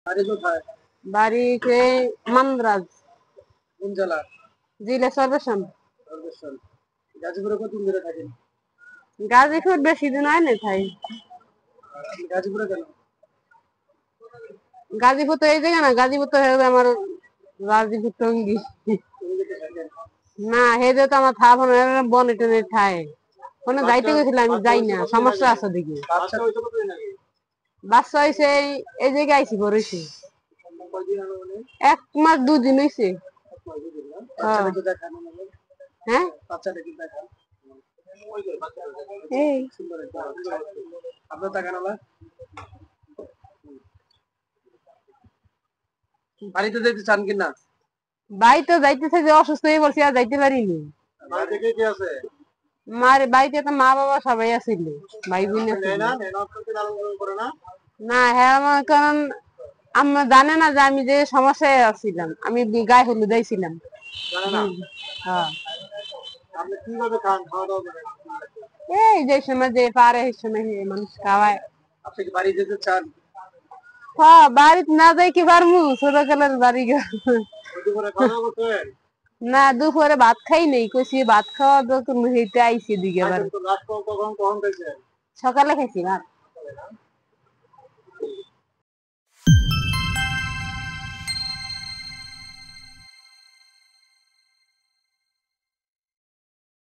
বাড়ি কোথায়? বাড়িতে মান্দ্রাজ। কোন জেলা? জেলা সর্বেশন। সর্বেশ্বর। গাজীপুরে কতদিন ধরে থাকেন? গাজীপুর বেশি দিন হয় না ভাই। আপনি গাজীপুরে কেন? গাজীপুর তো এই জায়গা না, গাজীপুর তো হবে আমার গাজীপুর টঙ্গী। টঙ্গীতে থাকেন? না হেদে তো আমার থা বনে টনে ঠায় কোনো যাইতে বাচ্চা গেছিলাম, আমি বাচ্চা যাই হয়েছে না, কতদিন সমস্যা আগে? আছে দেখি। বাচ্চা হয়েছে কতদিন আগে? বাচ্চা হয়েছে এই জায়গায় আইসি বড় কয়দিন হলো মানে? 1 মাস 2 দিন হয়েছে। কয়দিন না? হ্যাঁ। বাচ্চাটা কি দেখান আমাকে? হ্যাঁ বাচ্চাটা কি দেখান? এই সুন্দর একটা বাচ্চা। আপনার দেখান আলা? বাড়িতে যেতে চান কিনা? ভাই তো যাইতেছে যে অসুস্থ হয়ে পড়ছি, আর যাইতে পারিনি। বাড়িতে কে কে আছে? মার বাড়িতে তো মা বাবা সবাই আছিল, ভাই বোন আপনি আছিল। নেয় না? নেয় না আপনাকে লালন পালন করে না? না হ্যাঁ আমার কারণ আমরা জানে না যে আমি যে সমস্যায় আছিলাম, আমি গায়ে হলুদ ছিলাম। জানে না? হ্যাঁ আপনি কিভাবে খান? খাওয়া দাওয়া করেন? এই যে সময় যে পারে সেই সময় মানুষ খাওয়ায়। আপনি কি বাড়ি যেতে চান? হ্যাঁ বাড়িতে না যাই কি পারমু, ছোট কালের বাড়ি দুপুরে খাওয়া দাওয়া করছেন? না দুপুরে ভাত খাই নেই, কইছি ভাত খাওয়া দরকার হেঁটে আইছি দিকে আবার। খাইছেন তো লাস্ট কখন কখন খাইছেন? সকালে খাইছি ভাত।